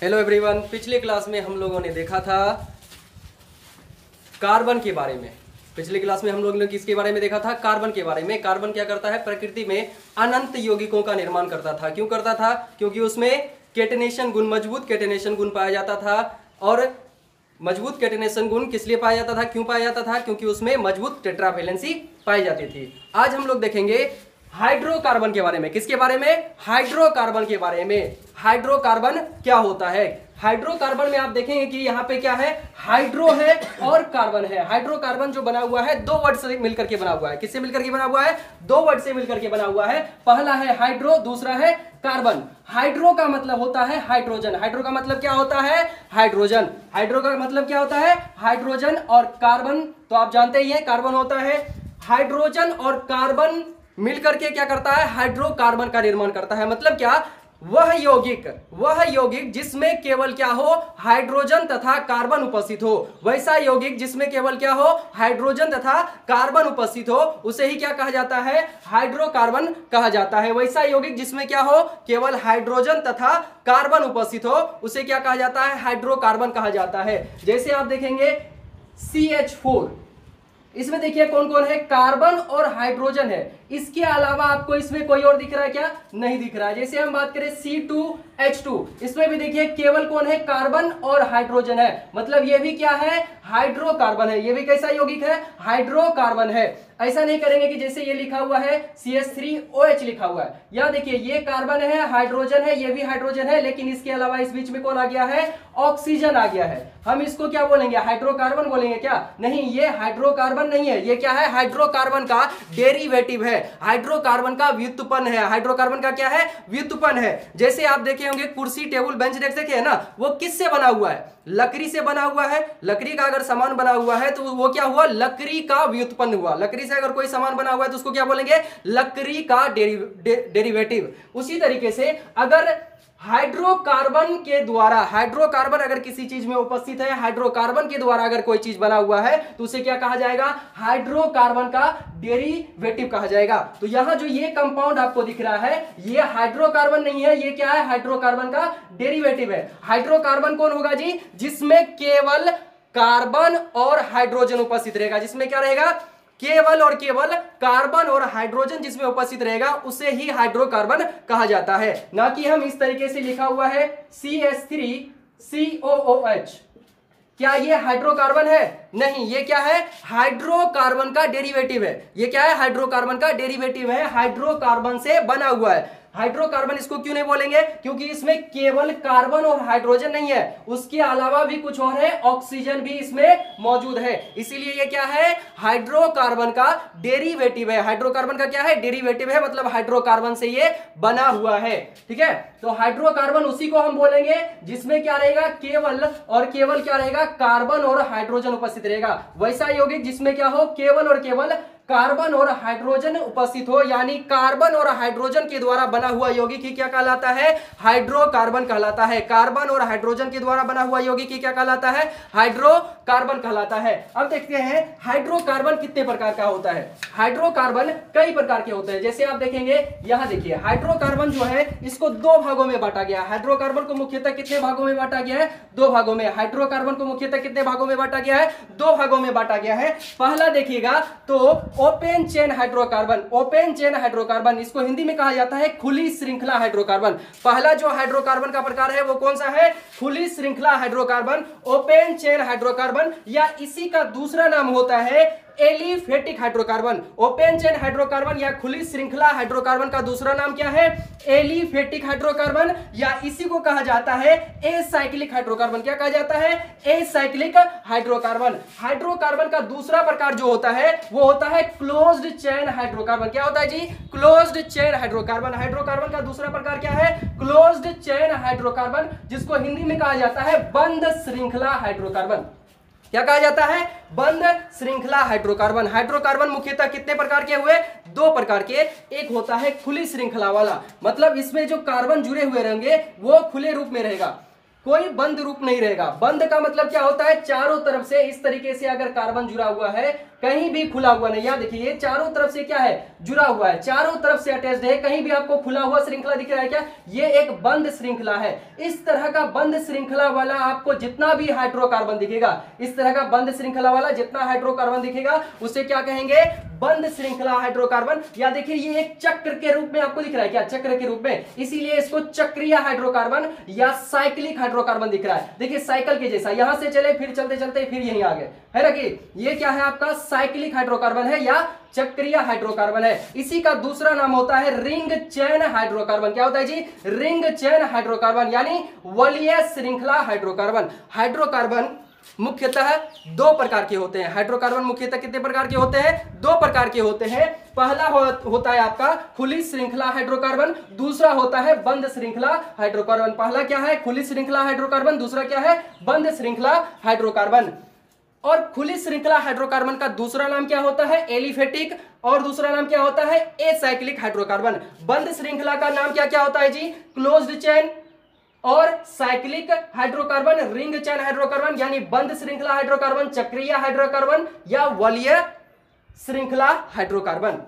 Hello everyone. पिछले class में हम लोगों ने देखा था कार्बन के बारे में। पिछले क्लास में हम लोगों ने किसके बारे में देखा था? कार्बन के बारे में। कार्बन क्या करता है? प्रकृति में अनंत यौगिकों का निर्माण करता था। क्यों करता था? क्योंकि उसमें केटनेशन गुण, मजबूत केटनेशन गुण पाया जाता था। और मजबूत केटनेशन गुण किस लिए पाया जाता था? क्यों पाया जाता था? क्योंकि उसमें मजबूत टेट्रावैलेंसी पाई जाती थी। आज हम लोग देखेंगे हाइड्रोकार्बन के बारे में। किसके बारे में? हाइड्रोकार्बन के बारे में। हाइड्रोकार्बन क्या होता है? हाइड्रोकार्बन में आप देखेंगे कि यहाँ पे क्या है? हाइड्रो है और कार्बन है। हाइड्रोकार्बन जो बना हुआ है दो वर्ड से मिलकर के बना हुआ है। किससे मिलकर के बना हुआ है? दो वर्ड से मिलकर के बना हुआ है। पहला है हाइड्रो, दूसरा है कार्बन। हाइड्रो का मतलब होता है हाइड्रोजन। हाइड्रो का मतलब क्या होता है? हाइड्रोजन। हाइड्रो का मतलब क्या होता है? हाइड्रोजन। और कार्बन तो आप जानते ही हैं, कार्बन होता है। हाइड्रोजन और कार्बन मिलकर के क्या करता है? हाइड्रोकार्बन का निर्माण करता है। मतलब क्या? वह यौगिक जिसमें केवल क्या हो? हाइड्रोजन तथा कार्बन उपस्थित हो। वैसा यौगिक जिसमें केवल क्या हो? हाइड्रोजन तथा कार्बन उपस्थित हो, उसे ही क्या कहा जाता है? हाइड्रोकार्बन कहा जाता है। वैसा यौगिक जिसमें क्या हो? केवल हाइड्रोजन तथा कार्बन उपस्थित हो, उसे क्या कहा जाता है? हाइड्रोकार्बन कहा जाता है। जैसे आप देखेंगे CH4, इसमें देखिए कौन कौन है? कार्बन और हाइड्रोजन है। इसके अलावा आपको इसमें कोई और दिख रहा है क्या? नहीं दिख रहा है। जैसे हम बात करें C2H2, इसमें भी देखिए केवल कौन है? कार्बन और हाइड्रोजन है। मतलब ये भी क्या है? हाइड्रोकार्बन है। ये भी कैसा यौगिक है? हाइड्रोकार्बन है। ऐसा नहीं करेंगे कि जैसे ये लिखा हुआ है CH3OH लिखा हुआ है। यह देखिए ये कार्बन है, हाइड्रोजन है, ये भी हाइड्रोजन है, लेकिन इसके अलावा इस बीच में कौन आ गया है? ऑक्सीजन आ गया है। हम इसको क्या बोलेंगे? हाइड्रोकार्बन बोलेंगे क्या? नहीं, ये हाइड्रोकार्बन नहीं है। ये क्या है? हाइड्रोकार्बन का डेरिवेटिव है। हाइड्रोकार्बन का व्युत्पन्न है। हाइड्रोकार्बन का क्या है? व्युत्पन्न है। जैसे आप देखे होंगे कुर्सी, टेबल, बेंच देखे हैं ना, वो किससे बना हुआ है? लकड़ी से बना हुआ है। लकड़ी का अगर सामान बना हुआ है तो वो क्या हुआ? लकड़ी का व्युत्पन्न हुआ। लकड़ी से अगर कोई सामान बना हुआ है तो उसको क्या बोलेंगे? लकड़ी का डेरिवेटिव। उसी तरीके से अगर हाइड्रोकार्बन के द्वारा, हाइड्रोकार्बन अगर किसी चीज में उपस्थित है, हाइड्रोकार्बन के द्वारा अगर कोई चीज बना हुआ है तो उसे क्या कहा जाएगा? हाइड्रोकार्बन का डेरिवेटिव कहा जाएगा। तो यहां जो ये कंपाउंड आपको दिख रहा है, ये हाइड्रोकार्बन नहीं है। ये क्या है? हाइड्रोकार्बन का डेरिवेटिव है। हाइड्रोकार्बन कौन होगा जी? जिसमें केवल कार्बन और हाइड्रोजन उपस्थित रहेगा। जिसमें क्या रहेगा? केवल और केवल कार्बन और हाइड्रोजन जिसमें उपस्थित रहेगा, उसे ही हाइड्रोकार्बन कहा जाता है। ना कि हम इस तरीके से लिखा हुआ है CH3COOH। क्या ये हाइड्रोकार्बन है? नहीं, ये क्या है? हाइड्रोकार्बन का डेरिवेटिव है। ये क्या है? हाइड्रोकार्बन का डेरिवेटिव है। हाइड्रोकार्बन से बना हुआ है। हाइड्रोकार्बन इसको क्यों नहीं बोलेंगे? क्योंकि इसमें केवल कार्बन और हाइड्रोजन नहीं है, उसके अलावा भी कुछ और है, ऑक्सीजन भी इसमें मौजूद है। इसीलिए ये क्या है? हाइड्रोकार्बन का डेरिवेटिव है। हाइड्रोकार्बन का क्या है? डेरिवेटिव है। मतलब हाइड्रोकार्बन से ये बना हुआ है। ठीक है, तो हाइड्रोकार्बन उसी को हम बोलेंगे जिसमें क्या रहेगा? केवल और केवल क्या रहेगा? कार्बन और हाइड्रोजन उपस्थित रहेगा। वैसा यौगिक जिसमें क्या हो? केवल और केवल कार्बन और हाइड्रोजन उपस्थित हो, यानी कार्बन और हाइड्रोजन के द्वारा बना हुआ यौगिक ही क्या कहलाता है? हाइड्रोकार्बन कहलाता है। कार्बन और हाइड्रोजन के द्वारा बना हुआ यौगिक ही क्या कहलाता है? हाइड्रोकार्बन कहलाता है। अब देखते हैं हाइड्रोकार्बन कितने प्रकार का होता है। हाइड्रोकार्बन कई प्रकार के होते हैं। जैसे आप देखेंगे, यहां देखिए हाइड्रोकार्बन जो है इसको दो भागों में बांटा गया है। हाइड्रोकार्बन को मुख्यतः कितने भागों में बांटा गया है? दो भागों में। हाइड्रोकार्बन को मुख्यतः कितने भागों में बांटा गया है? दो भागों में बांटा गया है। पहला देखिएगा तो open chain hydrocarbon. Open chain hydrocarbon, इसको हिंदी में कहा जाता है खुली श्रृंखला हाइड्रोकार्बन। पहला जो हाइड्रोकार्बन का प्रकार है वो कौन सा है? खुली श्रृंखला हाइड्रोकार्बन, ओपन चेन हाइड्रोकार्बन, या इसी का दूसरा नाम होता है aliphatic hydrocarbon. Open chain hydrocarbon या खुली श्रृंखला हाइड्रोकार्बन का दूसरा नाम क्या है? एलिफेटिक हाइड्रोकार्बन, या इसी को कहा जाता है एसाइक्लिक हाइड्रोकार्बन। क्या कहा जाता है? Acyclic hydrocarbon. हाइड्रोकार्बन का दूसरा प्रकार जो होता है वो होता है क्लोज्ड चेन हाइड्रोकार्बन। क्या होता है जी? Closed chain hydrocarbon. हाइड्रोकार्बन का दूसरा प्रकार क्या है? क्लोज्ड चेन हाइड्रोकार्बन, जिसको हिंदी में कहा जाता है बंद श्रृंखला हाइड्रोकार्बन। क्या कहा जाता है? बंद श्रृंखला हाइड्रोकार्बन। हाइड्रोकार्बन मुख्यतः कितने प्रकार के हुए? दो प्रकार के। एक होता है खुली श्रृंखला वाला, मतलब इसमें जो कार्बन जुड़े हुए रहेंगे वो खुले रूप में रहेगा। कोई बंद रूप नहीं रहेगा। बंद का मतलब क्या होता है, चारों तरफ से इस तरीके से अगर कार्बन जुड़ा हुआ है, कहीं भी खुला हुआ नहीं। यहां देखिए ये चारों तरफ से क्या है, जुड़ा हुआ है, चारों तरफ से अटैच्ड है, कहीं भी आपको खुला हुआ श्रृंखला दिख रहा है क्या, ये एक बंद श्रृंखला है। इस तरह का बंद श्रृंखला वाला आपको जितना भी हाइड्रोकार्बन दिखेगा, इस तरह का बंद श्रृंखला वाला जितना हाइड्रोकार्बन दिखेगा उसे क्या कहेंगे, बंद श्रृंखला हाइड्रोकार्बन। या देखिए ये एक चक्र के रूप में आपको दिख रहा है क्या, चक्र के रूप में, इसीलिए इसको चक्रीय हाइड्रोकार्बन या साइक्लिक हाइड्रोकार्बन दिख रहा है। देखिए साइकिल के जैसा, यहां से चले फिर चलते चलते फिर यहीं आ गए, है ना कि ये क्या है आपका साइक्लिक हाइड्रोकार्बन है या चक्रीय हाइड्रोकार्बन है। इसी का दूसरा नाम होता है रिंग चेन हाइड्रोकार्बन। क्या होता है जी, रिंग चेन हाइड्रोकार्बन यानी वलय श्रृंखला हाइड्रोकार्बन। हाइड्रोकार्बन मुख्यतः दो प्रकार के होते हैं। हाइड्रोकार्बन मुख्यतः कितने प्रकार के होते हैं, दो प्रकार के होते हैं। पहला होता है आपका खुली श्रृंखला हाइड्रोकार्बन, दूसरा होता है बंद श्रृंखला हाइड्रोकार्बन। पहला क्या है, खुली श्रृंखला हाइड्रोकार्बन, दूसरा क्या है, बंद श्रृंखला हाइड्रोकार्बन। और खुली श्रृंखला हाइड्रोकार्बन का दूसरा नाम क्या होता है, एलिफेटिक, और दूसरा नाम क्या होता है, एसाइक्लिक हाइड्रोकार्बन। बंद श्रृंखला का नाम क्या क्या होता है जी, क्लोज्ड चेन, और cyclic hydrocarbon ring chain hydrocarbon, यानी बंद श्रृंखला हाइड्रोकार्बन, चक्रीय हाइड्रोकार्बन या वलय श्रृंखला हाइड्रोकार्बन।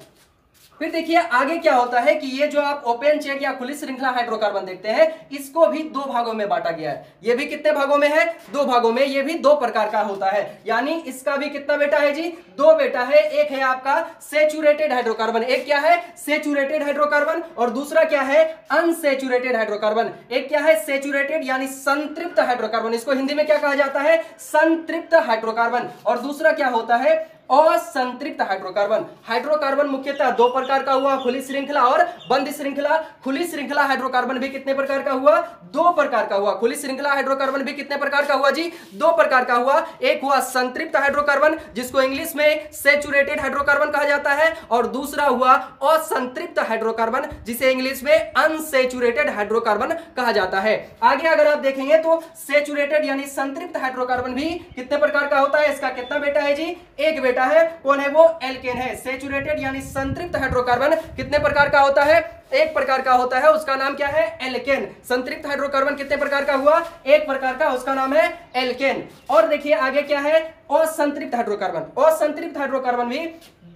फिर देखिए आगे क्या होता है कि ये जो आप ओपन चेन या खुली श्रृंखला हाइड्रोकार्बन देखते हैं, इसको भी दो भागों में बांटा गया है। ये भी कितने भागों में है, दो भागों में। ये भी दो प्रकार का होता है, यानी इसका भी कितना बेटा है जी, दो बेटा है। एक है आपका सेचुरेटेड हाइड्रोकार्बन, एक क्या है, सेचुरेटेड हाइड्रोकार्बन, और दूसरा क्या है, अनसेचुरेटेड हाइड्रोकार्बन। एक क्या है, सेचुरेटेड यानी संतृप्त हाइड्रोकार्बन, इसको हिंदी में क्या कहा जाता है, संतृप्त हाइड्रोकार्बन। और दूसरा क्या होता है, असंतृप्त हाइड्रोकार्बन। हाइड्रोकार्बन मुख्यतः दो प्रकार का हुआ, खुली श्रृंखला और बंद श्रृंखला। खुली श्रृंखला हाइड्रोकार्बन भी कितने प्रकार का हुआ, दो प्रकार का हुआ। खुली श्रृंखला हाइड्रोकार्बन भी कितने प्रकार का हुआ जी, दो प्रकार का हुआ। एक हुआ संतृप्त हाइड्रोकार्बन, जिसको इंग्लिश में सेचुरेटेड हाइड्रोकार्बन कहा जाता है, और दूसरा हुआ असंतृप्त हाइड्रोकार्बन, जिसे इंग्लिश में अनसेचुरेटेड हाइड्रोकार्बन कहा जाता है। आगे अगर आप देखेंगे तो सेचुरेटेड यानी संतृप्त हाइड्रोकार्बन भी कितने प्रकार का होता है, इसका कितना बेटा है जी, एक बेटा है। कौन है वो, एल्केन है। सेचुरेटेड यानी संतृप्त हाइड्रोकार्बन कितने प्रकार का होता है, एक प्रकार का होता है, उसका नाम क्या है, एल्केन। संतृप्त हाइड्रोकार्बन कितने प्रकार का हुआ, एक प्रकार का, उसका नाम है एल्केन। और देखिए आगे क्या है, असंतृप्त हाइड्रोकार्बन। असंतृप्त हाइड्रोकार्बन भी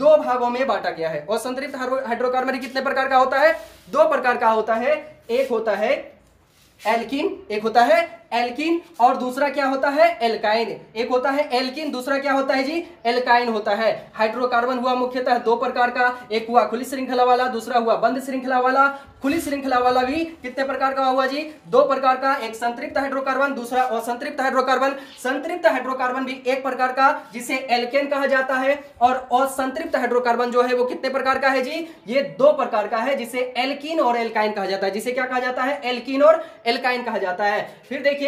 दो भागों में बांटा गया है। असंतृप्त हाइड्रोकार्बन कितने प्रकार का होता है, दो प्रकार का होता है। एक होता है एल्कीन, एक होता है एल्कीन, और दूसरा क्या होता है, एल्काइन। एक होता है एल्कीन, दूसरा क्या होता है जी, एल्काइन होता है। हाइड्रोकार्बन हुआ मुख्यतः दो प्रकार का, एक हुआ खुली श्रृंखला वाला, दूसरा हुआ बंद श्रृंखला वाला। खुली श्रृंखला वाला भी कितने प्रकार का हुआ जी, दो प्रकार का, एक संतृप्त हाइड्रोकार्बन, दूसरा असंतृप्त हाइड्रोकार्बन। संतृप्त हाइड्रोकार्बन भी एक प्रकार का, जिसे एल्केन कहा जाता है, और असंतृप्त हाइड्रोकार्बन जो है वो कितने प्रकार का है जी, ये दो प्रकार का है, जिसे एल्कीन और एल्काइन कहा जाता है। जिसे क्या कहा जाता है, एल्कीन और एल्काइन कहा जाता है। फिर देखिए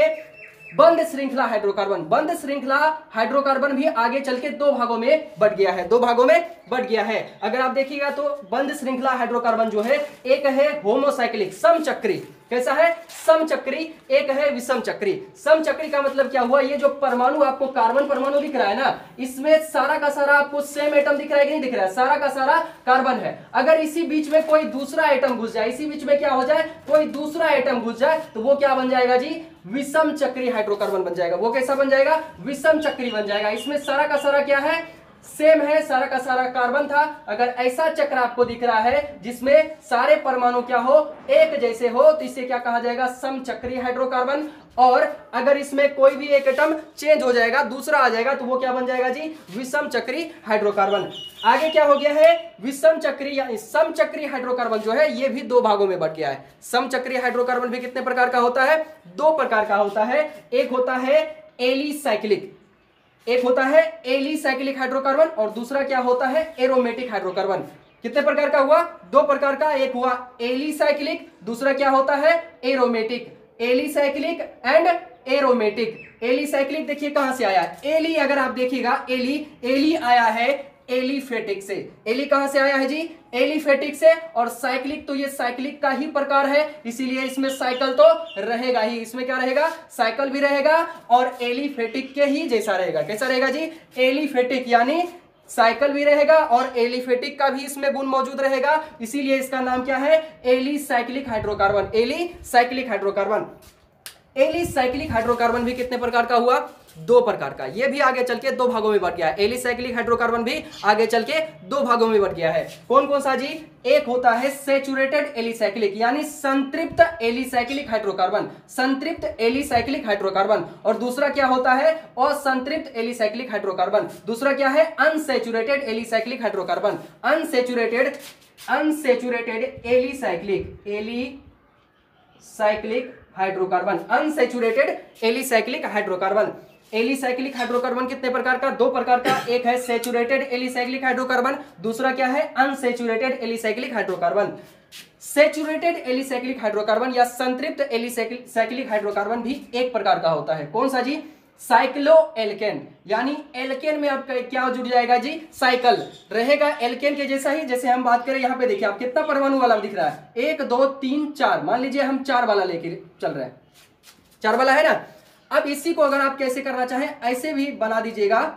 बंद श्रृंखला हाइड्रोकार्बन। बंद श्रृंखला हाइड्रोकार्बन भी आगे चल के दो भागों में बट गया है, दो भागों में बट गया है। अगर आप देखिएगा तो बंद श्रृंखला हाइड्रोकार्बन जो है, एक है होमोसाइक्लिक समचक्री, कैसा है, समचक्री, एक है विषम चक्री। समचक्री का मतलब क्या हुआ, ये जो परमाणु आपको कार्बन परमाणु दिख रहा है ना, इसमें सारा का सारा आपको सेम एटम दिख रहा है कि नहीं दिख रहा है, सारा का सारा कार्बन है। अगर इसी बीच में कोई दूसरा एटम घुस जाए, इसी बीच में क्या हो जाए, कोई दूसरा एटम घुस जाए, तो वो क्या बन जाएगा जी, विषम चक्री हाइड्रोकार्बन बन जाएगा। वो कैसा बन जाएगा, विषम चक्री बन जाएगा। इसमें सारा का सारा क्या है, सेम है, सारा का सारा कार्बन था। अगर ऐसा चक्र आपको दिख रहा है जिसमें सारे परमाणु क्या हो, एक जैसे हो, तो इसे क्या कहा जाएगा, समचक्री हाइड्रोकार्बन। और अगर इसमें कोई भी एक एटम चेंज हो जाएगा, दूसरा आ जाएगा, तो वो क्या बन जाएगा जी, विषम चक्री हाइड्रोकार्बन। आगे क्या हो गया है, विषम चक्री या समचक्री हाइड्रोकार्बन जो है, ये भी दो भागों में बट गया है। समचक्री हाइड्रोकार्बन भी कितने प्रकार का होता है, दो प्रकार का होता है। एक होता है एलिसाइक्लिक, एक होता है एलिसाइक्लिक हाइड्रोकार्बन, और दूसरा क्या होता है, एरोमेटिक हाइड्रोकार्बन। कितने प्रकार का हुआ, दो प्रकार का। एक हुआ एलिसाइक्लिक, दूसरा क्या होता है, aromatic. Alicyclic and aromatic. Alicyclic देखिए कहां से आया, एली अगर आप देखिएगा, एली आया है एलिफेटिक से। एली कहां से आया है जी, एलिफेटिक से। और साइक्लिक, तो ये साइक्लिक का ही प्रकार है, इसीलिए इसमें साइकिल तो रहेगा ही। इसमें क्या रहेगा, साइकिल भी रहेगा, और एलिफेटिक के ही जैसा रहेगा। कैसा रहेगा जी, एलिफेटिक यानी साइकिल भी रहेगा, और एलिफेटिक का भी इसमें गुण मौजूद रहेगा, इसीलिए इसका नाम क्या है, alicyclic hydrocarbon. Alicyclic hydrocarbon. Alicyclic hydrocarbon भी कितने प्रकार का हुआ? 2 प्रकार का। ये भी आगे चल के 2 भागों में बट गया है। एलिसाइक्लिक हाइड्रोकार्बन भी आगे चल के 2 भागों में बट गया है। कौन कौन सा जी? एक होता है सैचुरेटेड एलिसाइक्लिक यानी संतृप्त एलिसाइक्लिक हाइड्रोकार्बन, संतृप्त एलिसाइक्लिक हाइड्रोकार्बन। और दूसरा क्या होता है? असंतृप्त एलिसाइक्लिक हाइड्रोकार्बन। दूसरा क्या है? Unsaturated alicyclic hydrocarbon. Unsaturated alicyclic hydrocarbon, unsaturated alicyclic hydrocarbon. Alicyclic hydrocarbon कितने प्रकार का? 2 प्रकार का। एक है सैचुरेटेड एलिसाइक्लिक हाइड्रोकार्बन, दूसरा क्या है? Unsaturated alicyclic hydrocarbon. Saturated alicyclic hydrocarbon या संतृप्त एलिसाइक्लिक हाइड्रोकार्बन भी एक प्रकार का होता है। कौन सा जी? साइक्लोएल्केन, यानी एल्केन में आपका क्या जुड़ जाएगा जी? साइकिल रहेगा एल्केन के जैसा ही। जैसे हम बात करें, यहां पे देखिए आप कितना परमाणु वाला दिख रहा है? 1 2 3 4। मान लीजिए हम 4 वाला लेके चल रहे हैं, 4 वाला है ना। अब इसी को अगर आप कैसे करना चाहें, ऐसे भी बना दीजिएगा,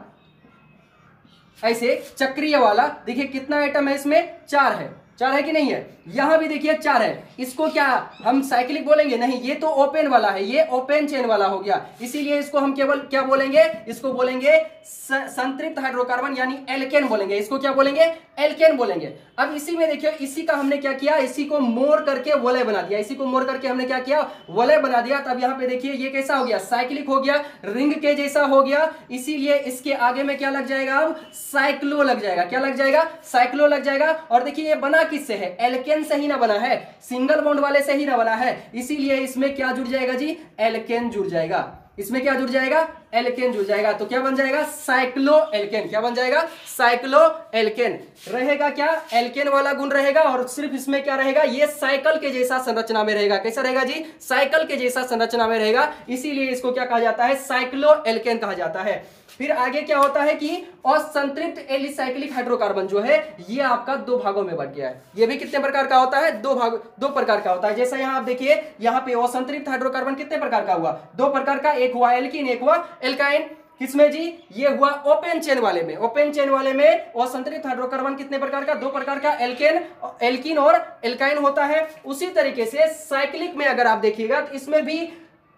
ऐसे चक्रीय वाला। देखिए कितना एटम है इसमें? 4 है। 4 है कि नहीं है? यहां भी देखिए 4 है। इसको क्या हम साइक्लिक बोलेंगे? नहीं, ये तो ओपन वाला है, ये ओपन चेन वाला हो गया। इसीलिए इसको हम केवल क्या बोलेंगे? इसको बोलेंगे संतृप्त हाइड्रोकार्बन यानी एल्केन बोलेंगे। इसको क्या बोलेंगे? एल्केन बोलेंगे। अब इसी में देखिए, इसी का हमने क्या किया? इसी को मोड़ करके वलय बना दिया। इसी को मोड़ करके हमने क्या किया? वलय बना दिया। तब यहां पे देखिए ये कैसा हो गया? साइक्लिक हो गया, रिंग के जैसा हो गया। इसीलिए इसके आगे में क्या लग जाएगा? अब साइक्लो लग जाएगा। क्या लग जाएगा? साइक्लो लग जाएगा। और देखिए ये बना किससे है? एल्केन से ही ना बना है, सिंगल बॉन्ड वाले से ही ना बना है। इसीलिए इसमें क्या जुड़ जाएगा जी? एल्केन जुड़ जाएगा। इसमें क्या जुड़ जाएगा? एल्केन जुड़ जाएगा। तो क्या बन जाएगा? साइक्लोएल्केन। क्या बन जाएगा? साइक्लोएल्केन। रहेगा क्या? एल्केन वाला गुण रहेगा। और सिर्फ इसमें क्या रहेगा? ये साइकिल के जैसा संरचना में रहेगा। कैसा रहेगा जी? साइकिल के जैसा संरचना में रहेगा। इसीलिए इसको क्या कहा जाता है? साइक्लोएल्केन कहा जाता है। फिर आगे क्या होता है कि असंतृप्त एलिसाइक्लिक हाइड्रोकार्बन जो है ये आपका 2 भागों में बट गया है। ये भी कितने प्रकार का होता है? 2 प्रकार का होता है। जैसा यहां आप देखिए, यहां पे असंतृप्त हाइड्रोकार्बन कितने प्रकार का हुआ? 2 प्रकार का। एक हुआ एल्कीन, एक हुआ एल्काइन। किसमें जी? ये हुआ ओपन चेन वाले में। ओपन चेन वाले में असंतृप्त हाइड्रोकार्बन कितने प्रकार का? 2 प्रकार का, एल्कीन और एल्काइन होता है। उसी तरीके से साइक्लिक में अगर आप देखिएगा तो इसमें भी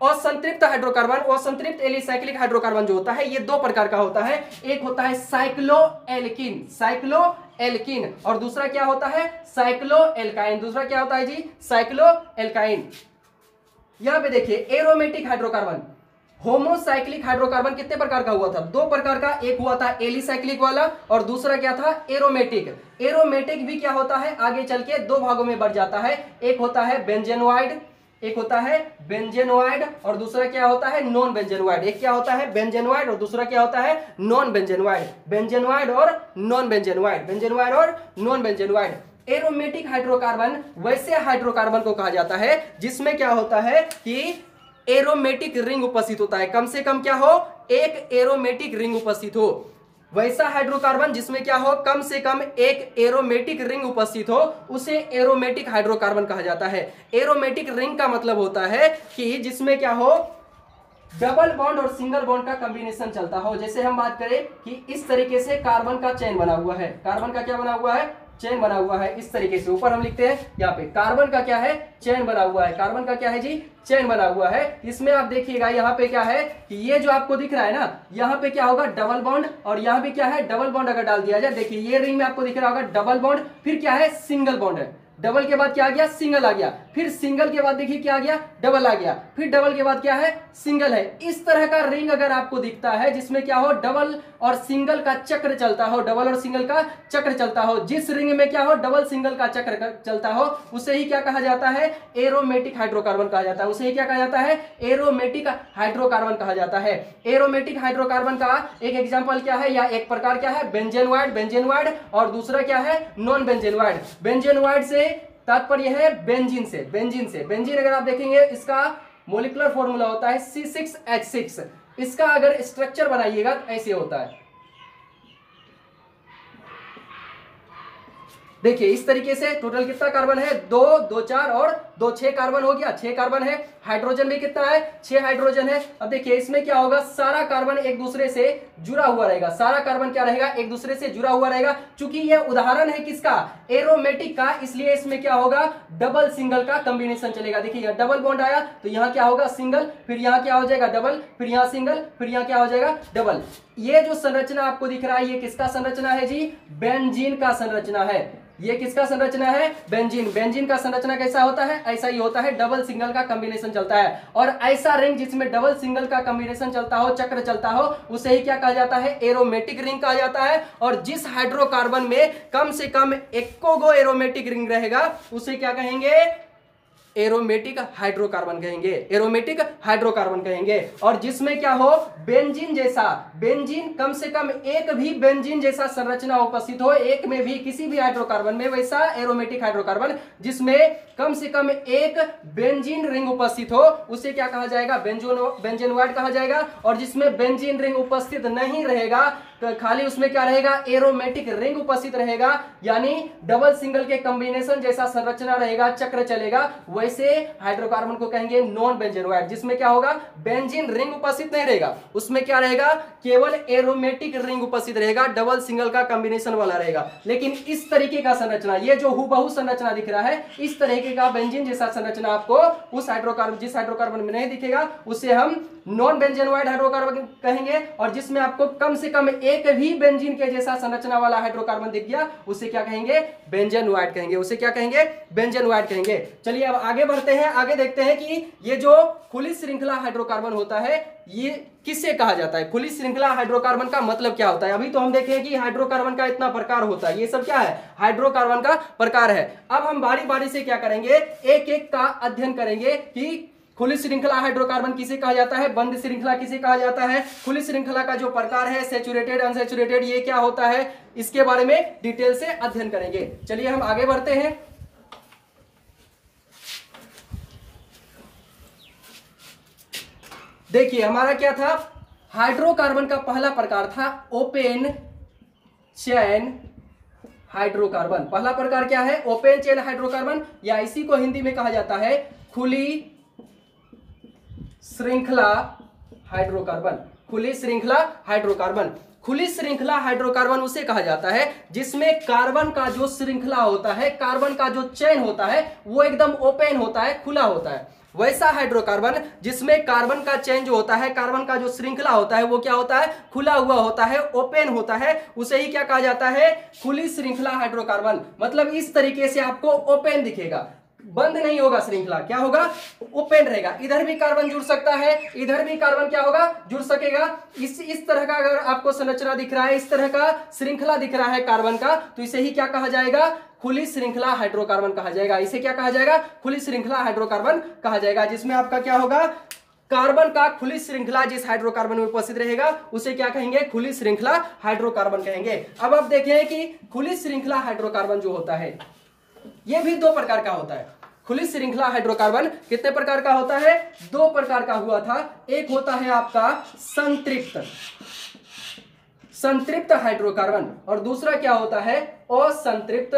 असंतृप्त हाइड्रोकार्बन, असंतृप्त एलिसाइक्लिक हाइड्रोकार्बन जो होता है ये 2 प्रकार का होता है। एक होता है साइक्लोएल्कीन, साइक्लोएल्कीन। और दूसरा क्या होता है? साइक्लोएल्काइन। दूसरा क्या होता है जी? साइक्लोएल्काइन। यहां पे देखिए एरोमेटिक हाइड्रोकार्बन, होमोसाइक्लिक हाइड्रोकार्बन कितने प्रकार का हुआ था? 2 प्रकार का। एक हुआ था एलिसाइक्लिक वाला और दूसरा क्या था? एरोमेटिक। एरोमेटिक भी क्या होता है? आगे चल के 2 भागों में बढ़ जाता है। एक होता है बेंजेनोइड, एक होता है बेंजेनोइड और दूसरा क्या होता है? Non benzenoid. एक क्या होता है? बेंजेनोइड और दूसरा क्या होता है? Non benzenoid. बेंजेनोइड और नॉन बेंजेनोइड, बेंजेनोइड और नॉन बेंजेनोइड। एरोमेटिक हाइड्रोकार्बन वैसे हाइड्रोकार्बन को कहा जाता है जिसमें क्या होता है कि एरोमेटिक रिंग उपस्थित होता है। कम से कम क्या हो? एक एरोमेटिक रिंग उपस्थित हो। वैसा हाइड्रोकार्बन जिसमें क्या हो? कम से कम एक एरोमेटिक रिंग उपस्थित हो, उसे एरोमेटिक हाइड्रोकार्बन कहा जाता है। एरोमेटिक रिंग का मतलब होता है कि जिसमें क्या हो? डबल बॉन्ड और सिंगल बॉन्ड का कॉम्बिनेशन चलता हो। जैसे हम बात करें कि इस तरीके से कार्बन का चेन बना हुआ है। कार्बन का क्या बना हुआ है? चेन बना हुआ है। इस तरीके से ऊपर हम लिखते हैं यहाँ पे कार्बन का क्या है? चेन बना हुआ है। कार्बन का क्या है जी? चेन बना हुआ है। इसमें आप देखिएगा यहाँ पे क्या है कि ये जो आपको दिख रहा है ना, यहाँ पे क्या होगा? Double bond. और यहाँ पे क्या है? डबल बॉन्ड अगर डाल दिया जाए, देखिए ये रिंग में आपको दिख रहा होगा डबल बॉन्ड, फिर क्या है? सिंगल बॉन्ड है। डबल के बाद क्या आ गया? सिंगल आ गया। फिर सिंगल के बाद देखिए क्या आ गया? डबल आ गया। फिर डबल के बाद क्या है? सिंगल है। इस तरह का रिंग अगर आपको दिखता है जिसमें क्या हो? डबल और सिंगल का चक्र चलता हो, डबल और सिंगल का चक्र चलता हो, जिस रिंग में क्या हो? डबल सिंगल का चक्र चलता हो, उसे ही क्या कहा जाता है? एरोमेटिक हाइड्रोकार्बन कहा जाता है। उसे ही क्या कहा जाता है? एरोमेटिक हाइड्रोकार्बन कहा जाता है। एरोमेटिक हाइड्रोकार्बन का एक एग्जांपल क्या है या एक प्रकार क्या है? Benzenoid, benzenoid. और दूसरा क्या है? Non benzenoid. बेंजेनोइड से तात्पर्य है बेंजीन से। बेंजीन से, बेंजीन अगर आप देखेंगे इसका मोलिकुलर फॉर्मूला होता है C6H6। इसका अगर स्ट्रक्चर बनाइएगा तो ऐसे होता है। देखिए इस तरीके से टोटल कितना कार्बन है? 2 2 4 और 2 6 कार्बन हो गया। 6 कार्बन है। हाइड्रोजन भी कितना है, 6 हाइड्रोजन है। अब देखिए इसमें क्या होगा, सारा कार्बन एक दूसरे से जुड़ा हुआ रहेगा, सारा कार्बन क्या रहेगा, एक दूसरे से जुड़ा हुआ रहेगा। चूंकि ये उदाहरण है किसका, एरोमेटिक का, इसलिए इसमें क्या होगा, डबल सिंगल का कॉम्बिनेशन चलेगा। देखिए यहाँ डबल बॉन्ड आया तो यहाँ क्या होगा, सिंगल, फिर यहाँ क्या हो जाएगा, डबल, फिर यहाँ सिंगल, फिर यहाँ क्या हो जाएगा, डबल। ये जो संरचना आपको दिख रहा है ये किसका संरचना है जी, बेंजीन का संरचना है। ये किसका संरचना है, बेंजीन। बेंजीन का संरचना कैसा होता है, ऐसा ही होता है, डबल सिंगल का कॉम्बिनेशन चलता है। और ऐसा रिंग जिसमें डबल सिंगल का कॉम्बिनेशन चलता हो, चक्र चलता हो, उसे ही क्या कहा जाता है, एरोमेटिक रिंग कहा जाता है। और जिस हाइड्रोकार्बन में कम से कम 1 एरोमेटिक रिंग रहेगा उसे क्या कहेंगे, एरोमेटिक हाइड्रोकार्बन कहेंगे, एरोमेटिक हाइड्रोकार्बन कहेंगे। और जिसमें क्या हो, बेंजीन जैसा, बेंजीन कम से कम एक भी बेंजीन जैसा संरचना उपस्थित हो, एक में भी किसी भी हाइड्रोकार्बन में, वैसा एरोमेटिक हाइड्रोकार्बन जिसमें कम से कम एक बेंजीन रिंग उपस्थित हो उसे क्या कहा जाएगा, बेंजीनोइड कहा जाएगा। और जिसमें बेंजीन रिंग उपस्थित नहीं रहेगा, तो खाली उसमें क्या रहेगा, एरोमेटिक रिंग उपस्थित रहेगा, यानी डबल सिंगल के कॉम्बिनेशन जैसा संरचना रहेगा, चक्र चलेगा, वैसे हाइड्रोकार्बन को कहेंगे नॉन बेंजीनोइड। जिसमें क्या होगा, बेंजीन रिंग उपस्थित नहीं रहेगा, उसमें क्या रहेगा, केवल एरोमेटिक रिंग उपस्थित रहेगा, डबल सिंगल का कॉम्बिनेशन वाला रहेगा। लेकिन इस तरीके का संरचना, ये जो हुबहू संरचना दिख रहा है, इस तरीके का बेंजीन जैसा संरचना आपको उस हाइड्रोकार्बन, जिस हाइड्रोकार्बन में नहीं दिखेगा उसे हम नॉन बेंजीनोइड हाइड्रोकार्बन कहेंगे। और जिसमें आपको कम से कम एक भी बेंजीन के जैसा संरचना वाला हाइड्रोकार्बन दिख गया उसे क्या कहेंगे, बेंजीनोइड कहेंगे, उसे क्या कहेंगे, बेंजीनोइड कहेंगे। चलिए अब आगे बढ़ते हैं, आगे देखते हैं कि ये जो खुली श्रृंखला हाइड्रोकार्बन होता है ये किसे कहा जाता है, खुली श्रृंखला हाइड्रोकार्बन का मतलब क्या होता है। अभी तो हम देखें कि हाइड्रोकार्बन का इतना प्रकार होता है, ये सब क्या है, हाइड्रोकार्बन का प्रकार है। अब हम बारी बारी से क्या करेंगे, एक एक का अध्ययन करेंगे कि खुली श्रृंखला हाइड्रोकार्बन किसे कहा जाता है, बंद श्रृंखला किसे कहा जाता है, खुली श्रृंखला का जो प्रकार है, सैचुरेटेड, अनसैचुरेटेड, ये क्या होता है, इसके बारे में डिटेल से अध्ययन करेंगे। चलिए हम आगे बढ़ते हैं। देखिए हमारा क्या था, हाइड्रोकार्बन का पहला प्रकार था ओपन चेन हाइड्रोकार्बन। पहला प्रकार क्या है, ओपन चेन हाइड्रोकार्बन, या इसी को हिंदी में कहा जाता है खुली श्रृंखला हाइड्रोकार्बन। खुली श्रृंखला हाइड्रोकार्बन, खुली श्रृंखला हाइड्रोकार्बन उसे कहा जाता है जिसमें कार्बन का जो श्रृंखला होता है, कार्बन का जो चेन होता है वो एकदम ओपन होता है, खुला होता है। वैसा हाइड्रोकार्बन जिसमें कार्बन का चेन जो होता है, कार्बन का जो श्रृंखला होता है वो क्या होता है, खुला हुआ होता है, ओपन होता है, उसे ही क्या कहा जाता है, खुली श्रृंखला हाइड्रोकार्बन। मतलब इस तरीके से आपको ओपन दिखेगा, बंद नहीं होगा श्रृंखला, क्या होगा, ओपन रहेगा। इधर भी कार्बन जुड़ सकता है, इधर भी कार्बन क्या होगा, जुड़ सकेगा। इस तरह का अगर आपको संरचना दिख रहा है, इस तरह का श्रृंखला दिख रहा है कार्बन का, तो इसे ही क्या कहा जाएगा, खुली श्रृंखला हाइड्रोकार्बन कहा जाएगा। इसे क्या कहा जाएगा, खुली श्रृंखला हाइड्रोकार्बन कहा जाएगा। जिसमें आपका क्या होगा, कार्बन का खुली श्रृंखला जिस हाइड्रोकार्बन में उपस्थित रहेगा उसे क्या कहेंगे, खुली श्रृंखला हाइड्रोकार्बन कहेंगे। अब आप देखें कि खुली श्रृंखला हाइड्रोकार्बन जो होता है यह भी 2 प्रकार का होता है। खुली श्रृंखला हाइड्रोकार्बन कितने प्रकार का होता है, 2 प्रकार का हुआ था। एक होता है आपका संतृप्त हाइड्रोकार्बन, और दूसरा क्या होता है, असंतृप्त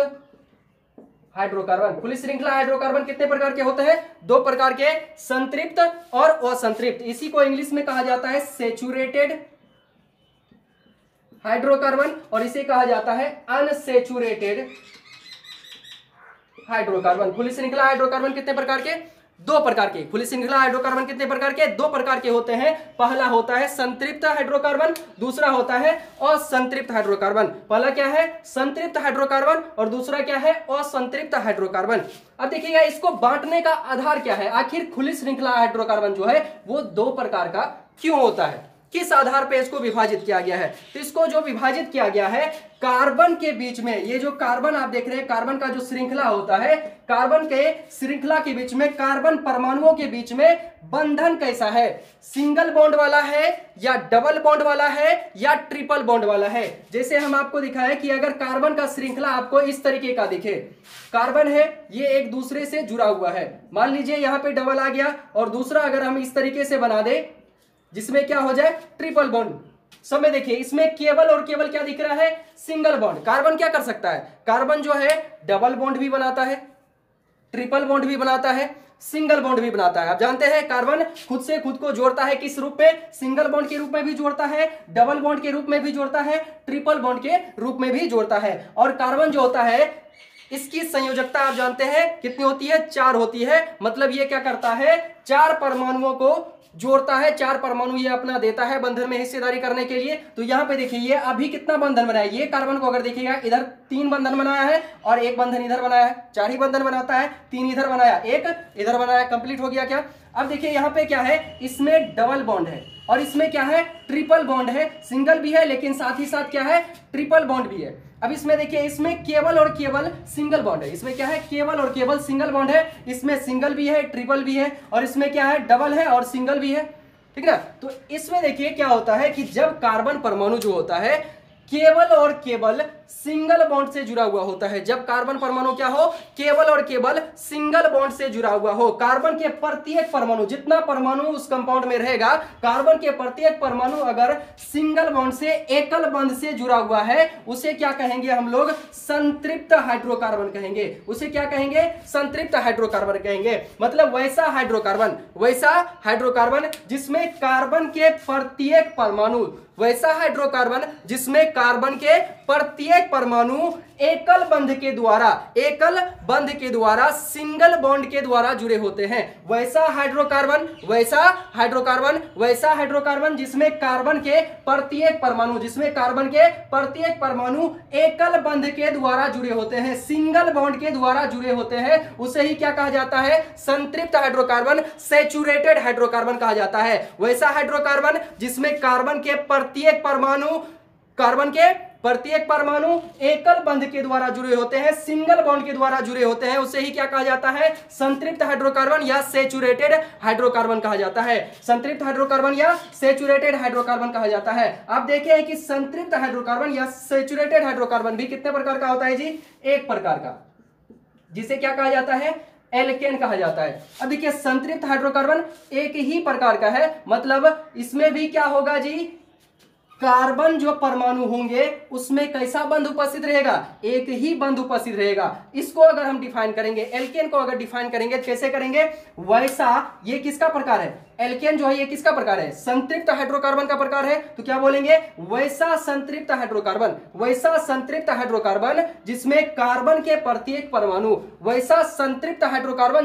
हाइड्रोकार्बन। खुली श्रृंखला हाइड्रोकार्बन कितने प्रकार के होते हैं, 2 प्रकार के, संतृप्त और असंतृप्त। इसी को इंग्लिश में कहा जाता है सैचुरेटेड हाइड्रोकार्बन, और इसे कहा जाता है अनसैचुरेटेड हाइड्रोकार्बन। खुली श्रृंखला हाइड्रोकार्बन कितने प्रकार के, 2 प्रकार के। खुली श्रृंखला हाइड्रोकार्बन कितने प्रकार के, 2 प्रकार के होते हैं। पहला होता है संतृप्त हाइड्रोकार्बन, दूसरा होता है असंतृप्त हाइड्रोकार्बन। पहला क्या है, संतृप्त हाइड्रोकार्बन, और दूसरा क्या है, असंतृप्त हाइड्रोकार्बन। अब देखिएगा इसको बांटने का आधार क्या है, आखिर खुली श्रृंखला हाइड्रोकार्बन जो है वो 2 प्रकार का क्यों होता है, किस आधार पर इसको विभाजित किया गया है। तो इसको जो विभाजित किया गया है, कार्बन के बीच में, ये जो कार्बन आप देख रहे हैं, कार्बन का जो श्रृंखला होता है, कार्बन के श्रृंखला के बीच में, कार्बन परमाणुओं के बीच में बंधन कैसा है, सिंगल बॉन्ड वाला है या डबल बॉन्ड वाला है या ट्रिपल बॉन्ड वाला है। जैसे हम आपको दिखाएं कि अगर कार्बन का श्रृंखला आपको इस तरीके का दिखे, कार्बन है ये एक दूसरे से जुड़ा हुआ है, मान लीजिए यहां पे डबल आ गया, और दूसरा अगर हम इस तरीके से बना दे जिसमें क्या हो जाए, ट्रिपल बॉन्ड। समय देखिए इसमें केवल और केवल क्या दिख रहा है, सिंगल बॉन्ड। कार्बन क्या कर सकता है, कार्बन जो है डबल बॉन्ड भी बनाता है, ट्रिपल बॉन्ड भी बनाता है, सिंगल बॉन्ड भी बनाता है। आप जानते हैं कार्बन खुद से खुद को जोड़ता है किस रूप में, सिंगल बॉन्ड के रूप में भी जोड़ता है, डबल बॉन्ड के रूप में भी जोड़ता है, ट्रिपल बॉन्ड के रूप में भी जोड़ता है। और कार्बन जो होता है इसकी संयोजकता आप जानते हैं कितनी होती है, 4 होती है। मतलब ये क्या करता है, 4 परमाणुओं को जोड़ता है, 4 परमाणु ये अपना देता है बंधन में हिस्सेदारी करने के लिए। तो यहाँ पे देखिए ये अभी कितना बंधन बनाया, ये कार्बन को अगर देखिएगा इधर 3 बंधन बनाया है और 1 बंधन इधर बनाया है, 4 ही बंधन बनाता है, 3 इधर बनाया, 1 इधर बनाया, कंप्लीट हो गया क्या। अब देखिए यहाँ पे क्या है, इसमें डबल बॉन्ड है और इसमें क्या है, ट्रिपल बॉन्ड है। सिंगल भी है लेकिन साथ ही साथ क्या है, ट्रिपल बॉन्ड भी है। अब इसमें देखिए इसमें केवल और केवल सिंगल बॉन्ड है, इसमें क्या है, केवल और केवल सिंगल बॉन्ड है। इसमें सिंगल भी है, ट्रिपल भी है और इसमें क्या है, डबल है और सिंगल भी है, ठीक है ना। तो इसमें देखिए क्या होता है कि जब कार्बन परमाणु जो होता है केवल और केवल सिंगल बॉन्ड से जुड़ा हुआ होता है, जब कार्बन परमाणु क्या हो, केवल और केवल सिंगल बॉन्ड से जुड़ा हुआ हो। कार्बन के प्रत्येक परमाणु, जितना परमाणु उस कंपाउंड में रहेगा, कार्बन के प्रत्येक परमाणु अगर सिंगल बॉन्ड से, एकल बंध से जुड़ा हुआ है, उसे क्या कहेंगे हम लोग, संतृप्त हाइड्रोकार्बन कहेंगे। उसे क्या कहेंगे, संतृप्त हाइड्रोकार्बन कहेंगे। मतलब वैसा हाइड्रोकार्बन जिसमें कार्बन के प्रत्येक परमाणु, वैसा हाइड्रोकार्बन जिसमें कार्बन के प्रत्येक परमाणु एकल बंध के द्वारा सिंगल बॉन्ड के द्वारा जुड़े होते हैं। वैसा हाइड्रोकार्बन जिसमें कार्बन के प्रत्येक परमाणु एकल बंध के द्वारा जुड़े होते हैं, सिंगल बॉन्ड के द्वारा जुड़े होते हैं, उसे ही क्या कहा जाता है, संतृप्त हाइड्रोकार्बन, सैचुरेटेड हाइड्रोकार्बन कहा जाता है। वैसा हाइड्रोकार्बन जिसमें कार्बन के प्रत्येक परमाणु एकल बंध के द्वारा जुड़े होते हैं, सिंगल बॉन्ड के द्वारा जुड़े होते हैं, उसे ही क्या कहा जाता है, संतृप्त हाइड्रोकार्बन या सैचुरेटेड हाइड्रोकार्बन कहा जाता है। संतृप्त हाइड्रोकार्बन या सैचुरेटेड हाइड्रोकार्बन कहा जाता है। आप देखें कि संतृप्त हाइड्रोकार्बन या सैचुरेटेड हाइड्रोकार्बन भी कितने प्रकार का होता है जी, 1 प्रकार का, जिसे क्या कहा जाता है, एल्केन कहा जाता है। अब देखिए संतृप्त हाइड्रोकार्बन एक ही प्रकार का है, मतलब इसमें भी क्या होगा जी, कार्बन जो परमाणु होंगे उसमें कैसा बंध उपस्थित रहेगा, एक ही बंध उपस्थित रहेगा। इसको अगर हम डिफाइन करेंगे, एल्केन को अगर डिफाइन करेंगे तो कैसे करेंगे, वैसा, ये किसका प्रकार है, एल्केन जो है ये किसका प्रकार है, संतृप्त हाइड्रोकार्बन का प्रकार है। तो क्या बोलेंगे, वैसा संतृप्त हाइड्रोकार्बन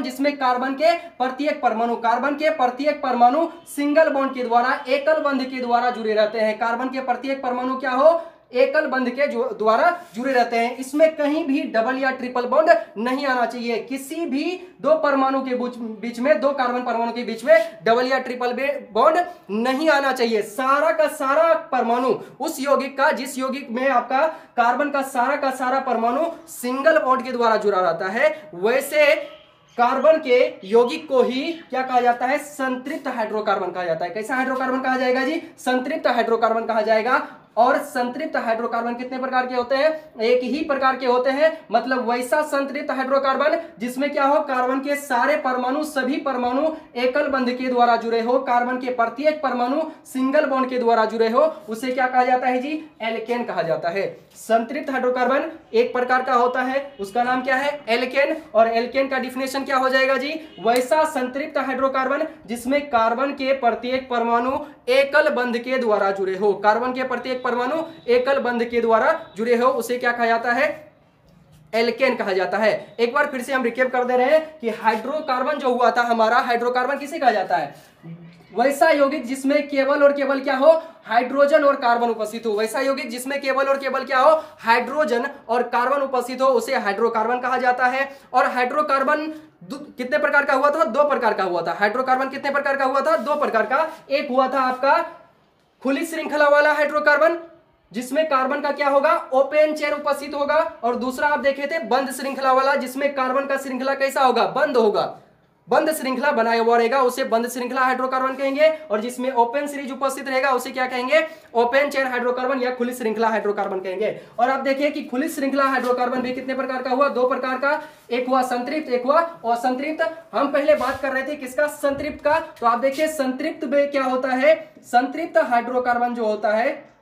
जिसमें कार्बन के प्रत्येक परमाणु, कार्बन के प्रत्येक परमाणु सिंगल बॉन्ड के द्वारा, एकल बंध के द्वारा जुड़े रहते हैं। कार्बन के प्रत्येक परमाणु क्या हो, एकल बंध के द्वारा जुड़े रहते हैं। इसमें कहीं भी डबल या ट्रिपल बॉन्ड नहीं आना चाहिए। किसी भी 2 परमाणु के बीच में, 2 कार्बन परमाणु के बीच में डबल या ट्रिपल बॉन्ड नहीं आना चाहिए। सारा का सारा परमाणु उस यौगिक का, जिस यौगिक में आपका कार्बन का सारा परमाणु सिंगल बॉन्ड के द्वारा जुड़ा रहता है, वैसे कार्बन के यौगिक को ही क्या कहा जाता है, संतृप्त हाइड्रोकार्बन कहा जाता है। कैसा हाइड्रोकार्बन कहा जाएगा जी, संतृप्त हाइड्रोकार्बन कहा जाएगा। और संतृप्त हाइड्रोकार्बन कितने प्रकार के होते हैं, एक ही प्रकार के होते हैं। मतलब वैसा संतृप्त हाइड्रोकार्बन जिसमें क्या हो, कार्बन के सारे परमाणु, सभी परमाणु एकल बंध के द्वारा जुड़े हो, कार्बन के प्रत्येक परमाणु सिंगल बॉन्ड के द्वारा जुड़े हो, उसे क्या कहा जाता है जी, एल्केन कहा जाता है। संतृप्त हाइड्रोकार्बन एक प्रकार का होता है, उसका नाम क्या है, एल्केन। और एल्केन का डिफिनेशन क्या हो जाएगा जी, वैसा संतृप्त हाइड्रोकार्बन जिसमें कार्बन के प्रत्येक परमाणु एकल बंध के द्वारा जुड़े हो, कार्बन के प्रत्येक परमाणु एकल बंध के द्वारा जुड़े हो, उसे क्या कहा जाता है, एल्केन कहा जाता है। एक बार फिर से हम रिकैप कर दे रहे हैं कि हाइड्रोकार्बन जो हुआ था हमारा, हाइड्रोकार्बन किसे कहा जाता है, वैसा यौगिक जिसमें केवल और केवल क्या हो, हाइड्रोजन और कार्बन उपस्थित हो। वैसा यौगिक जिसमें केवल और केवल क्या हो, हाइड्रोजन और कार्बन उपस्थित हो, उसे हाइड्रोकार्बन कहा जाता है। और हाइड्रोकार्बन कितने प्रकार का हुआ था, 2 प्रकार का हुआ था। हाइड्रोकार्बन कितने प्रकार का हुआ था, 2 प्रकार का। एक हुआ था आपका खुली श्रृंखला वाला हाइड्रोकार्बन, जिसमें कार्बन का क्या होगा, ओपन चेन उपस्थित होगा। और दूसरा आप देखे थे बंद श्रृंखला वाला, जिसमें कार्बन का श्रृंखला कैसा होगा, बंद होगा, बंद श्रृंखला बनाया हुआ रहेगा, उसे बंद श्रृंखला हाइड्रोकार्बन कहेंगे। और जिसमें ओपन सीरीज उपस्थित रहेगा उसे क्या कहेंगे, ओपन चेन हाइड्रोकार्बन या खुली श्रृंखला हाइड्रोकार्बन कहेंगे। और आप देखिए कि खुली श्रृंखला हाइड्रोकार्बन भी कितने प्रकार का हुआ, 2 प्रकार का, एक हुआ संतृप्त, एक हुआ असंतृप्त। हम पहले बात कर रहे थे किसका, संतृप्त का। तो आप देखिए संतृप्त में क्या होता है, संतृप्त हाइड्रोकार्बन जो होता है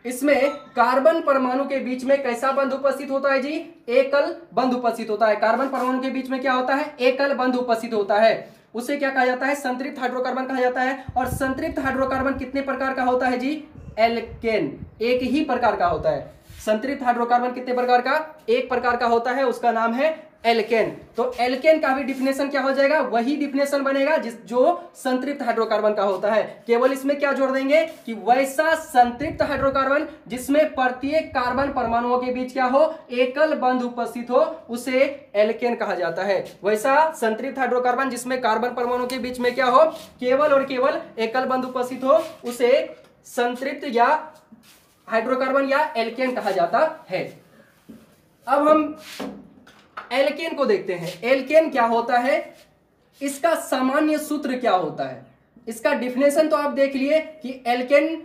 इसमें कार्बन परमाणु के बीच में कैसा बंध उपस्थित होता है जी? एकल बंध उपस्थित होता है। कार्बन परमाणु के बीच में क्या होता है? एकल बंध उपस्थित होता है। उसे क्या कहा जाता है? संतृप्त हाइड्रोकार्बन कहा जाता है। और संतृप्त हाइड्रोकार्बन कितने प्रकार का होता है जी? एल्केन, एक ही प्रकार का होता है। संतृप्त हाइड्रोकार्बन कितने प्रकार का? एक प्रकार का होता है, उसका नाम है एल्केन। तो एल्केन का भी डिफिनेशन क्या हो जाएगा? वही डिफिनेशन बनेगा जो संतृप्त हाइड्रोकार्बन का होता है। केवल इसमें क्या जोड़ देंगे कि वैसा संतृप्त हाइड्रोकार्बन जिसमें प्रत्येक कार्बन परमाणुओं के बीच क्या हो? एकल बंध उपस्थित हो, उसे एल्केन कहा जाता है। वैसा संतृप्त हाइड्रोकार्बन जिसमें कार्बन परमाणु के बीच में क्या हो? केवल और केवल एकल बंध उपस्थित हो, उसे संतृप्त या हाइड्रोकार्बन या एल्केन कहा जाता है। अब हम एल्केन को देखते हैं। एल्केन क्या होता है, इसका सामान्य सूत्र क्या होता है? इसका डिफिनेशन तो आप देख लिए कि एल्केन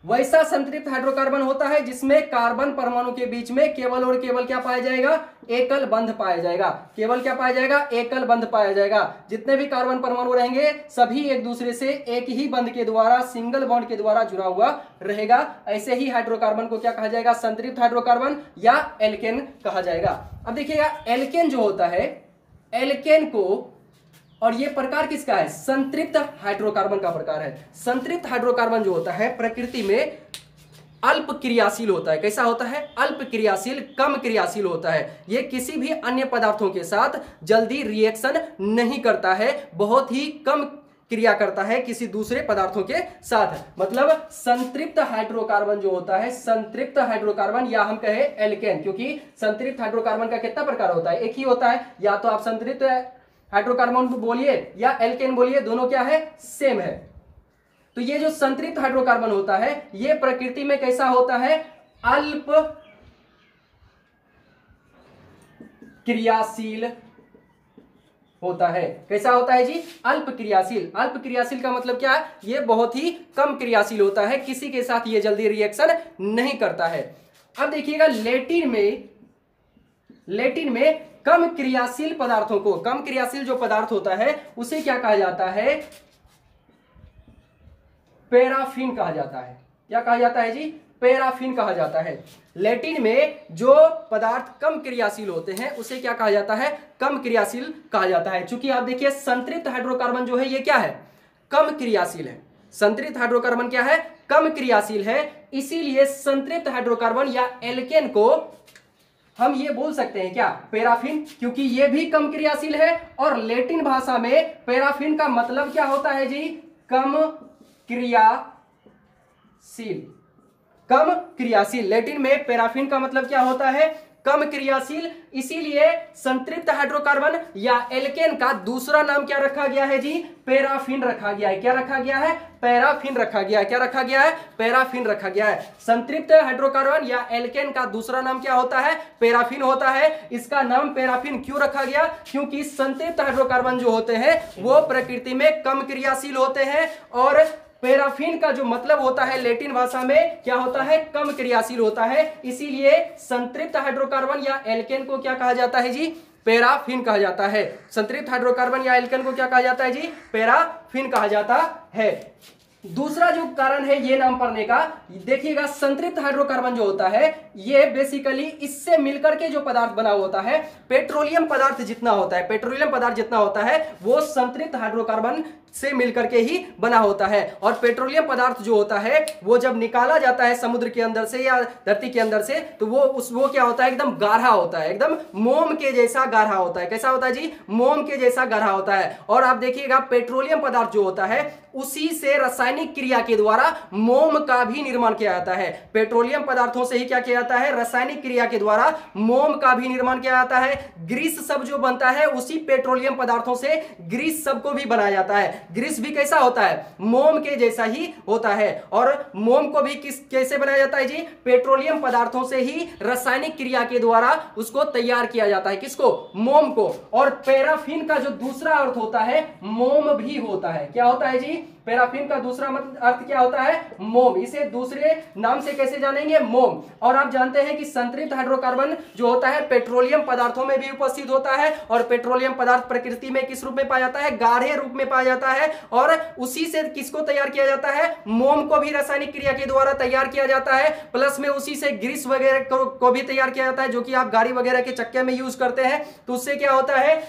वैसा संतृप्त हाइड्रोकार्बन होता है जिसमें कार्बन परमाणु के बीच में केवल और केवल क्या पाया जाएगा? एकल बंध पाया जाएगा। केवल क्या पाया जाएगा? एकल बंध पाया जाएगा। जितने भी कार्बन परमाणु रहेंगे सभी एक दूसरे से एक ही बंध के द्वारा, सिंगल बॉन्ड के द्वारा जुड़ा हुआ रहेगा। ऐसे ही हाइड्रोकार्बन को क्या कहा जाएगा? संतृप्त हाइड्रोकार्बन या एल्केन कहा जाएगा। अब देखिएगा एल्केन जो होता है, एल्केन को, और ये प्रकार किसका है? संतृप्त हाइड्रोकार्बन का प्रकार है। संतृप्त हाइड्रोकार्बन जो होता है प्रकृति में अल्प क्रियाशील होता है। कैसा होता है? अल्प क्रियाशील, कम क्रियाशील होता है। ये किसी भी अन्य पदार्थों के साथ जल्दी रिएक्शन नहीं करता है, बहुत ही कम क्रिया करता है किसी दूसरे पदार्थों के साथ। मतलब संतृप्त हाइड्रोकार्बन जो होता है, संतृप्त हाइड्रोकार्बन या हम कहे एल्केन, क्योंकि संतृप्त हाइड्रोकार्बन का कितना प्रकार होता है? एक ही होता है। या तो आप संतृप्त हाइड्रोकार्बन बोलिए या एल्केन बोलिए, दोनों क्या है? सेम है। तो ये जो संतृप्त हाइड्रोकार्बन होता है ये प्रकृति में कैसा होता है? अल्प क्रियाशील होता है। कैसा होता है जी? अल्प क्रियाशील। अल्प क्रियाशील का मतलब क्या है? ये बहुत ही कम क्रियाशील होता है, किसी के साथ ये जल्दी रिएक्शन नहीं करता है। अब देखिएगा लेटिन में कम क्रियाशील पदार्थों को, कम क्रियाशील जो पदार्थ होता है उसे क्या कहा जाता है? पैराफिन कहा जाता है। क्या कहा जाता है जी? पैराफिन कहा जाता है। लेटिन में जो पदार्थ कम क्रियाशील होते हैं उसे क्या कहा जाता है? कम क्रियाशील कहा जाता है। चूंकि आप देखिए संतृप्त हाइड्रोकार्बन जो है ये क्या है? कम क्रियाशील है। संतृप्त हाइड्रोकार्बन क्या है? कम क्रियाशील है। इसीलिए संतृप्त हाइड्रोकार्बन या एल्केन को हम ये बोल सकते हैं क्या? पैराफिन, क्योंकि ये भी कम क्रियाशील है। और लेटिन भाषा में पैराफिन का मतलब क्या होता है जी? कम क्रियाशील। कम क्रियाशील। लेटिन में पैराफिन का मतलब क्या होता है? कम क्रियाशील। इसीलिए संतृप्त हाइड्रोकार्बन या एल्केन का दूसरा नाम क्या रखा गया है जी? पैराफिन रखा गया है। क्या रखा गया है? पैराफिन रखा गया है। क्या रखा गया है? पैराफिन रखा गया है। संतृप्त हाइड्रोकार्बन या एल्केन का दूसरा नाम क्या होता है? पैराफिन होता है। इसका नाम पैराफिन क्यों रखा गया? क्योंकि संतृप्त हाइड्रोकार्बन जो होते हैं वो प्रकृति में कम क्रियाशील होते हैं, और पैराफिन का जो मतलब होता है लेटिन भाषा में क्या होता है? कम क्रियाशील होता है। इसीलिए संतृप्त हाइड्रोकार्बन या एल्केन को क्या कहा जाता है जी? पैराफिन कहा जाता है। संतृप्त हाइड्रोकार्बन या एल्केन को क्या कहा जाता है जी? पैराफिन कहा जाता है। दूसरा जो कारण है ये नाम पड़ने का, देखिएगा संतृप्त हाइड्रोकार्बन जो होता है ये बेसिकली इससे मिलकर के जो पदार्थ बना होता है, पेट्रोलियम पदार्थ जितना होता है, पेट्रोलियम पदार्थ जितना होता है वो संतृप्त हाइड्रोकार्बन से मिलकर के ही बना होता है। और पेट्रोलियम पदार्थ जो होता है वो जब निकाला जाता है समुद्र के अंदर से या धरती के अंदर से, तो वो क्या होता है? एकदम गाढ़ा होता है, एकदम मोम के जैसा गाढ़ा होता है। कैसा होता है जी? मोम के जैसा गाढ़ा होता है। और आप देखिएगा पेट्रोलियम पदार्थ जो होता है उसी से रासायनिक क्रिया के द्वारा मोम का भी निर्माण किया जाता है। पेट्रोलियम पदार्थों से ही क्या किया जाता है? रासायनिक क्रिया के द्वारा मोम का भी निर्माण किया जाता है। ग्रीस सब जो बनता है उसी पेट्रोलियम पदार्थों से ग्रीस सब को भी बनाया जाता है। ग्रीस भी कैसा होता है? मोम के जैसा ही होता है। और मोम को भी कैसे बनाया जाता है जी? पेट्रोलियम पदार्थों से ही रासायनिक क्रिया के द्वारा उसको तैयार किया जाता है। किसको? मोम को। और पैराफिन का जो दूसरा अर्थ होता है मोम भी होता है। क्या होता है जी? पैराफिन का दूसरा मतलब अर्थ क्या होता है? मोम। इसे दूसरे नाम से कैसे जानेंगे? मोम। और आप जानते हैं कि संतृप्त हाइड्रोकार्बन जो होता है पेट्रोलियम पदार्थों में भी उपस्थित होता है, और पेट्रोलियम पदार्थ प्रकृति में किस रूप में पाया जाता है? गाढ़े रूप में पाया जाता है। और उसी से किसको तैयार किया जाता है? मोम को भी रासायनिक क्रिया के द्वारा तैयार किया जाता है, प्लस में उसी से ग्रीस वगैरह को भी तैयार किया जाता है, जो कि आप गाड़ी वगैरह के चक्के में यूज करते हैं। तो उससे क्या होता है?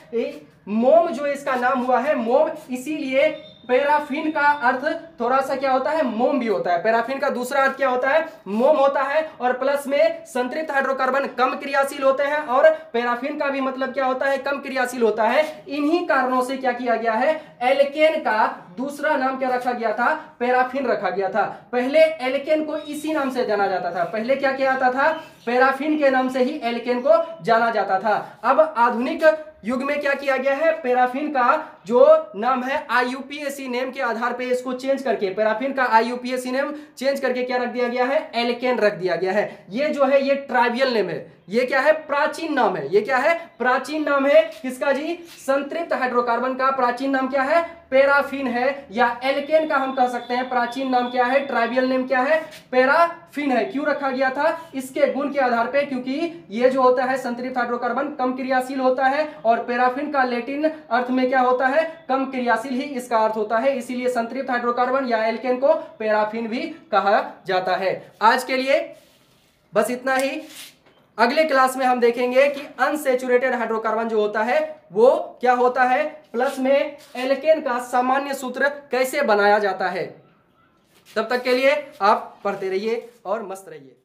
मोम जो इसका नाम हुआ है मोम, इसीलिए पैराफिन का अर्थ थोड़ा सा क्या होता है? मोम भी होता है। पैराफिन का दूसरा अर्थ क्या होता है? मोम होता है। और प्लस में संतृप्त हाइड्रोकार्बन कम क्रियाशील होते हैं, और पैराफिन का भी मतलब क्या होता है? कम क्रियाशील होता है। इन्हीं कारणों से क्या किया गया है? एल्केन का दूसरा नाम क्या रखा गया था? पैराफिन रखा गया था। पहले एल्केन को इसी नाम से जाना जाता था। पहले क्या किया जाता था? पैराफिन के नाम से ही एल्केन को जाना जाता था। अब आधुनिक युग में क्या किया गया है? पैराफिन का जो नाम है आईयूपीएसी नेम के आधार पे इसको चेंज करके, पैराफिन का आईयूपीएसी नेम चेंज करके क्या रख दिया गया है? एल्केन रख दिया गया है। ये जो है ये ट्राइवियल नेम है। ये क्या है? प्राचीन नाम है। ये क्या है? प्राचीन नाम है। किसका जी? संतृप्त हाइड्रोकार्बन का प्राचीन नाम क्या है? पैराफिन है, या एल्केन का हम कह सकते हैं प्राचीन नाम क्या है? ट्राइवियल नेम क्या है? पैराफिन है। क्यों रखा गया था? इसके गुण के आधार पे, क्योंकि ये जो होता है संतृप्त हाइड्रोकार्बन कम क्रियाशील होता है, और पैराफिन का लैटिन अर्थ में क्या होता है? कम क्रियाशील ही इसका अर्थ होता है। इसीलिए संतृप्त हाइड्रोकार्बन या एल्केन को पैराफिन भी कहा जाता है। आज के लिए बस इतना ही। अगले क्लास में हम देखेंगे कि अनसैचुरेटेड हाइड्रोकार्बन जो होता है वो क्या होता है, प्लस में एल्केन का सामान्य सूत्र कैसे बनाया जाता है। तब तक के लिए आप पढ़ते रहिए और मस्त रहिए।